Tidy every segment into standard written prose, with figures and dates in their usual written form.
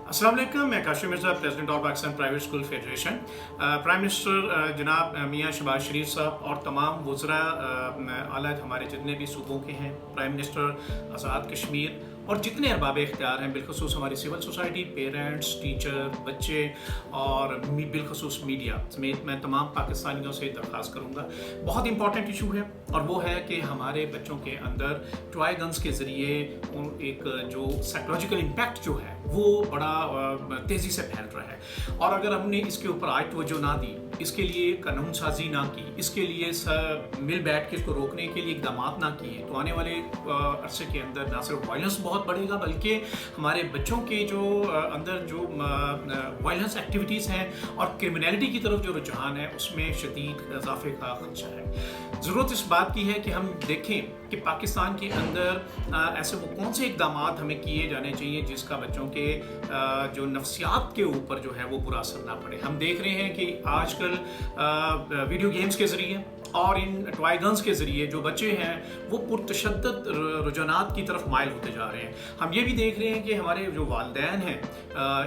अस्सलाम वालेकुम, मैं Kasim Mirza, president of Pakistan private school federation. Prime minister जनाब मियाँ शहबाज शरीफ साहब और तमाम वज़रा आला हमारे जितने भी सूबों के हैं, प्राइम मिनिस्टर आज़ाद कश्मीर और जितने अरबाब इख्तियार हैं, बिलखसूस हमारी सिविल सोसाइटी, पेरेंट्स, टीचर, बच्चे और बिलखसूस मीडिया समेत मैं तमाम पाकिस्तानियों से दरख्वास्त करूँगा। बहुत इंपॉर्टेंट इशू है और वो है कि हमारे बच्चों के अंदर टॉय गन्स के ज़रिए एक जो साइकोलॉजिकल इम्पैक्ट जो है वो बड़ा तेज़ी से फैल रहा है। और अगर हमने इसके ऊपर आज तवज्जो ना दी, इसके लिए कानून साजी ना की, इसके लिए मिल बैठ के इसको रोकने के लिए इकदाम ना किए, तो आने वाले अरसे के अंदर ना सिर्फ वायलेंस बहुत बढ़ेगा बल्कि हमारे बच्चों के जो अंदर जो वायलेंस एक्टिविटीज़ हैं और क्रिमिनलिटी की तरफ जो रुझान है उसमें शदीद इजाफे का खदशा है। ज़रूरत इस बात की है कि हम देखें कि पाकिस्तान के अंदर ऐसे वो कौन से इकदाम हमें किए जाने चाहिए जिसका बच्चों के जो नफ्सियात के ऊपर जो है वो बुरा असर ना पड़े। हम देख रहे हैं कि आजकल वीडियो गेम्स के ज़रिए और इन टॉय गन्स के ज़रिए जो बच्चे हैं वो पुरतशद्दद रुझानात की तरफ माइल होते जा रहे हैं। हम ये भी देख रहे हैं कि हमारे जो वालिदैन हैं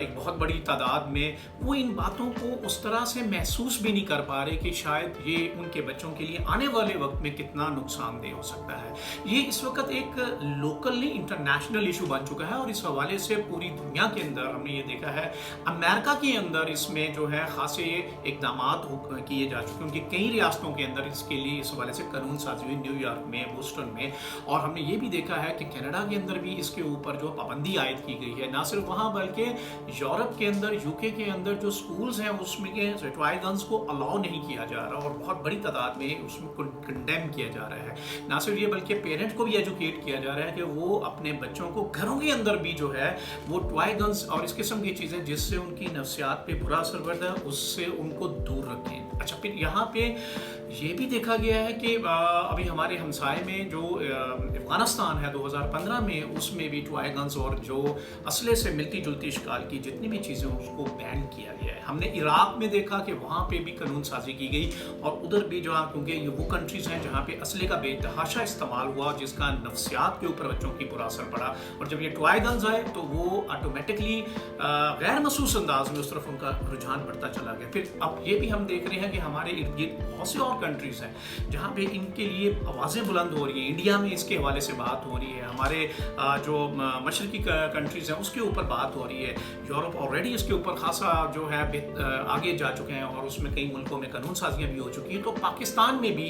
एक बहुत बड़ी तादाद में वो इन बातों को उस तरह से महसूस भी नहीं कर पा रहे कि शायद ये उनके बच्चों के लिए आने वाले वक्त में कितना नुकसानदेह हो सकता है। ये इस वक्त एक लोकल नहीं इंटरनेशनल इशू बन चुका है और इस हवाले से पूरी दुनिया के अंदर हमने ये देखा है। अमेरिका के अंदर इसमें जो है खासे इकदाम किए जा चुके हैं, उनकी कई रियासतों के अंदर इसके लिए इस हवाले से कानून साजी हुई, न्यूयॉर्क में, बोस्टन में। और हमने ये भी देखा है कि कनाडा के अंदर भी इसके ऊपर जो पाबंदी आयद की गई है, ना सिर्फ वहाँ बल्कि यूरोप के अंदर, यूके के अंदर जो स्कूल्स हैं उसमें टॉय गन्स को अलाउ नहीं किया जा रहा और बहुत बड़ी तादाद में उसमें कंडेम किया जा रहा है। ना सिर्फ ये बल्कि पेरेंट को भी एजुकेट किया जा रहा है कि वो अपने बच्चों को घरों के अंदर भी जो है वो टॉय गन्स और इस किस्म की चीज़ें जिससे उनकी नफ्सियात पे बुरा असर पड़ता है उससे उनको दूर रखें। अच्छा, फिर यहाँ पे ये भी देखा गया है कि अभी हमारे हमसाए में जो अफगानिस्तान है 2015 में, उसमें भी टॉय गन्स और जो असले से मिलती जुलती शिकाल की जितनी भी चीज़ें उसको बैन किया गया है। हमने इराक में देखा कि वहाँ पे भी कानून साजी की गई और उधर भी जहाँ, क्योंकि ये वो कंट्रीज़ हैं जहाँ पे असले का बेतहाशा इस्तेमाल हुआ जिसका नफ्सियात के ऊपर बच्चों की बुरा असर पड़ा। और जब ये टॉय गन्स आए तो वो ऑटोमेटिकली गैर महसूस अंदाज में उस तरफ उनका रुझान बढ़ता चला गया। फिर अब ये भी हम देख रहे हैं कि हमारे इर्द गिर्द बहुत से और कंट्रीज़ हैं जहाँ पे इनके लिए आवाज़ें बुलंद हो रही हैं। इंडिया में इसके हवाले से बात हो रही है, हमारे जो मशरकी कंट्रीज़ हैं उसके ऊपर बात हो रही है। यूरोप ऑलरेडी इसके ऊपर खासा जो है आगे जा चुके हैं और उसमें कई मुल्कों में कानून साजियाँ भी हो चुकी हैं। तो पाकिस्तान में भी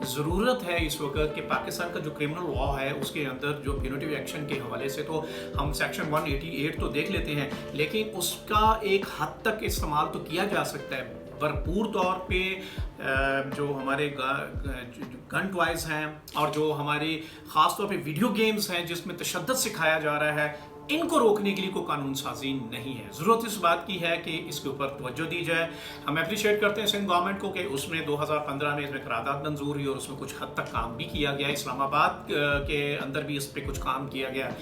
ज़रूरत है इस वक्त कि पाकिस्तान का जो क्रिमिनल लॉ है उसके अंदर जो प्यूनिटिव एक्शन के हवाले से तो हम सेक्शन 188 तो देख लेते हैं, लेकिन उसका एक हद तक इस्तेमाल तो किया जा सकता है। भरपूर तौर पे जो हमारे गन टॉयज़ हैं और जो हमारी ख़ास तौर पे वीडियो गेम्स हैं जिसमें तशद्दुद सिखाया जा रहा है, इनको रोकने के लिए कोई कानून साजी नहीं है। ज़रूरत इस बात की है कि इसके ऊपर तवज्जो दी जाए। हम अप्रिशिएट करते हैं सिंध गवर्नमेंट को कि उसमें 2015 में इसमें करारदाद मंजूर हुई और उसमें कुछ हद तक काम भी किया गया। इस्लामाबाद के अंदर भी इस पर कुछ काम किया गया।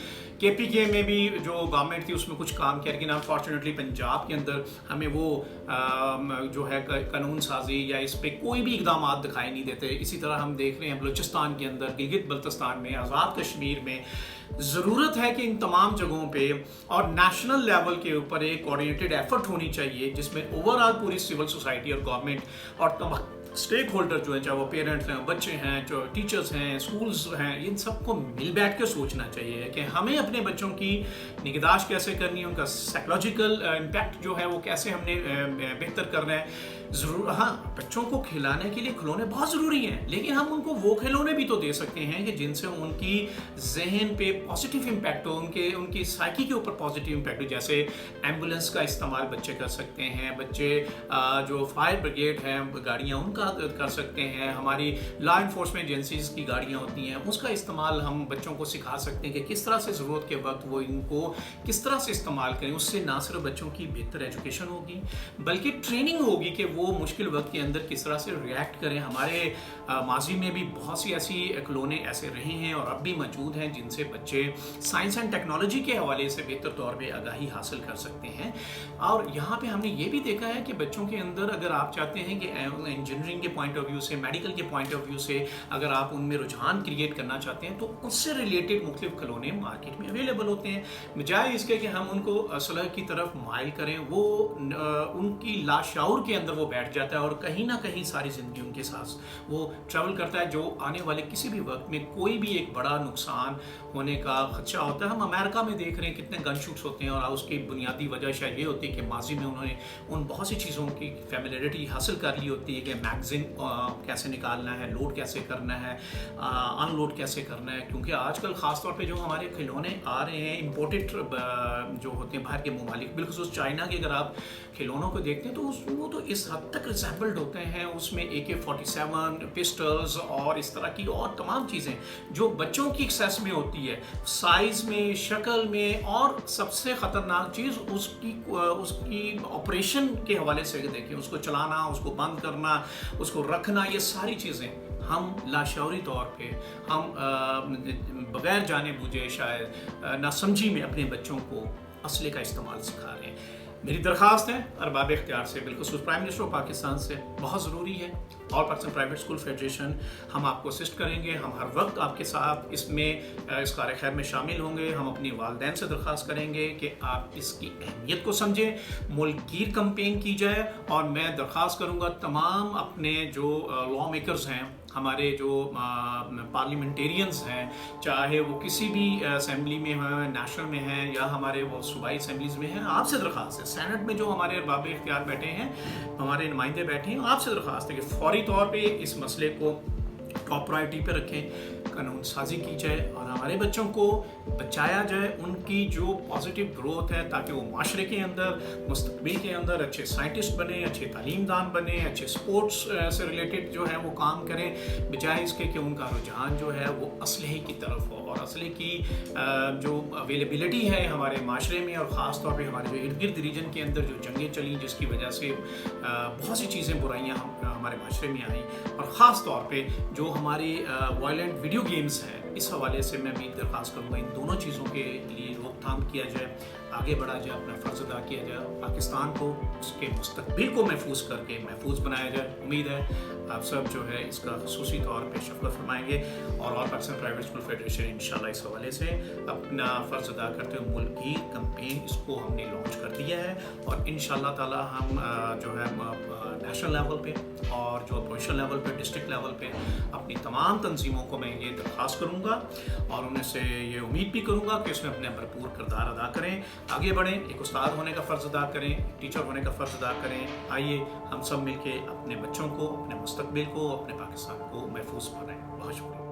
KPK में भी जो गवर्नमेंट थी उसमें कुछ काम किया, लेकिन अनफॉर्चुनेटली पंजाब के अंदर हमें वो जो है कानून साजी या इस पर कोई भी इकदाम दिखाई नहीं देते। इसी तरह हम देख रहे हैं बलूचिस्तान के अंदर, गिलगित बल्तिस्तान में, आज़ाद कश्मीर में। ज़रूरत है कि इन तमाम जगहों पे और नेशनल लेवल के ऊपर एक कोऑर्डिनेटेड एफर्ट होनी चाहिए जिसमें ओवरऑल पूरी सिविल सोसाइटी और गवर्नमेंट और तमाम स्टेक होल्डर जो हैं, चाहे वो पेरेंट्स हैं, बच्चे हैं, जो टीचर्स हैं, स्कूल्स हैं, इन सबको मिल बैठ के सोचना चाहिए कि हमें अपने बच्चों की निगहदाश्त कैसे करनी है, उनका साइकोलॉजिकल इम्पैक्ट जो है वो कैसे हमने बेहतर करना है। ज़रूर हाँ, बच्चों को खिलाने के लिए खिलौने बहुत ज़रूरी हैं, लेकिन हम उनको वो खिलौने भी तो दे सकते हैं कि जिनसे उनकी जहन पे पॉजिटिव इम्पैक्ट हो, उनकी साइकी के ऊपर पॉजिटिव इम्पैक्ट हो। जैसे एम्बुलेंस का इस्तेमाल बच्चे कर सकते हैं, बच्चे जो फायर ब्रिगेड हैं गाड़ियाँ उनका कर सकते हैं, हमारी लॉ इन्फोर्समेंट एजेंसीज की गाड़ियाँ होती हैं उसका इस्तेमाल हम बच्चों को सिखा सकते हैं कि किस तरह से ज़रूरत के वक्त वो इनको किस तरह से इस्तेमाल करें। उससे ना सिर्फ बच्चों की बेहतर एजुकेशन होगी बल्कि ट्रेनिंग होगी कि वो मुश्किल वक्त के अंदर किस तरह से रिएक्ट करें। हमारे माजी में भी बहुत सी ऐसी खिलौने ऐसे रहे हैं और अब भी मौजूद हैं जिनसे बच्चे साइंस एंड टेक्नोलॉजी के हवाले से बेहतर तौर पे आगाही हासिल कर सकते हैं। और यहाँ पे हमने ये भी देखा है कि बच्चों के अंदर अगर आप चाहते हैं कि इंजीनियरिंग इंजीनियरिंग के पॉइंट ऑफ व्यू से, मेडिकल के पॉइंट ऑफ व्यू से अगर आप उनमें रुझान क्रिएट करना चाहते हैं तो उससे रिलेटेड मुख्तलिफ खिलौने मार्केट में अवेलेबल होते हैं। बजाय इसके कि हम उनको असलह की तरफ माइल करें, वो उनकी लाशऊर के अंदर वो बैठ जाता है और कहीं ना कहीं सारी ज़िंदगी उनके साथ वो ट्रैवल करता है, जो आने वाले किसी भी वक्त में कोई भी एक बड़ा नुकसान होने का खदशा होता है। हम अमेरिका में देख रहे हैं कितने गन शूट्स होते हैं, और उसकी बुनियादी वजह शायद ये होती है कि माजी में उन्होंने उन बहुत सी चीज़ों की फैमिलियरिटी हासिल कर ली होती है कि मैगज़ीन कैसे निकालना है, लोड कैसे करना है, अनलोड कैसे करना है। क्योंकि आजकल ख़ासतौर पे जो हमारे खिलौने आ रहे हैं इम्पोर्टेड जो होते हैं बाहर के ममालिक, बिलखुसूस चाइना के अगर आप खिलौनों को देखते हैं तो वो तो इस हद तक रिसेंबल्ड होते हैं। उसमें AK-47 पिस्टल्स और इस तरह की और तमाम चीज़ें जो बच्चों की एक्सेस में होती है, साइज़ में, शक्ल में, और सबसे ख़तरनाक चीज़ उसकी ऑपरेशन के हवाले से देखें, उसको चलाना, उसको बंद करना, उसको रखना, ये सारी चीज़ें हम लाशऊरी तौर पे हम बग़ैर जाने बूझे शायद नासमझी में अपने बच्चों को असले का इस्तेमाल सिखा रहे हैं। मेरी दरख्वास्त है अरबाब इख्तियार से, बिलखुसूस प्राइम मिनिस्टर ऑफ पाकिस्तान से, बहुत ज़रूरी है all Pakistan private school federation, हम आपको असिस्ट करेंगे, हम हर वक्त आपके साथ इसमें इस कार खैर में शामिल होंगे। हम अपनी वालदैन से दरख्वास्त करेंगे कि आप इसकी अहमियत को समझें, मुल्कगीर कैंपेन की जाए, और मैं दरख्वास्त करूँगा तमाम अपने जो लॉ मेकर्स हैं, हमारे जो पार्लियामेंटेरियंस हैं, चाहे वो किसी भी असेंबली में हैं, नेशनल में हैं, या हमारे वो सूबाई असेंबलीज़ में हैं, आपसे दरख्वास्त है, सेनेट में जो हमारे अरबाब इख्तियार बैठे हैं, हमारे नुमाइंदे बैठे हैं, आपसे दरख्वास्त है कि फौरी तौर पे इस मसले को टॉप प्रायोरिटी पे रखें, कानून साजी की जाए और हमारे बच्चों को बचाया जाए, उनकी जो पॉजिटिव ग्रोथ है, ताकि वो माशरे के अंदर, मुस्तकबिल के अंदर अच्छे साइंटिस्ट बने, अच्छे तालीमदान बने, अच्छे स्पोर्ट्स से रिलेटेड जो है वो काम करें, बजाय इसके कि उनका रुझान जो है वो असलहे की तरफ हो। और असलहे की जो अवेलेबिलिटी है हमारे माशरे में, और ख़ास तौर पे हमारे जो इर्द गिर्द रीजन के अंदर जो जंगें चली, जिसकी वजह से बहुत सी चीज़ें, बुराइयाँ हमारे माशरे में आई, और ख़ास तौर पे जो हमारी वायलेंट वीडियो गेम्स हैं, इस हवाले से मैं भी दरख्वास्त करूँगा इन दोनों चीज़ों के लिए रोकथाम किया जाए, आगे बढ़ा जाए, अपना फ़र्ज़ अदा किया जाए, पाकिस्तान को उसके मुस्तकबिल को महफूज करके महफूज बनाया जाए। उम्मीद है आप सब जो है इसका ख़ुसूसी तौर पे शुक्र फरमाएंगे, और all Pakistan private school federation इंशाल्लाह इस हवाले से अपना फ़र्ज़ अदा करते हुए मुल्की कैंपेन इसको हमने लॉन्च कर दिया है, और इंशाल्लाह ताला हम जो है नेशनल लेवल पे और जो प्रोविंशियल लेवल पे, डिस्ट्रिक्ट लेवल पे अपनी तमाम तंजीमों को मैं ये दरख्वास्त करूँगा, और उन्हें से ये उम्मीद भी करूँगा कि इसमें अपने भरपूर किरदार अदा करें, आगे बढ़ें, एक उस्ताद होने का फ़र्ज़ अदा करें, टीचर होने का फ़र्ज़ अदा करें। आइए हम सब मिलके अपने बच्चों को, अपने मुस्तकबिल को, अपने पाकिस्तान को महफूज बनाएं। बहुत शुक्रिया।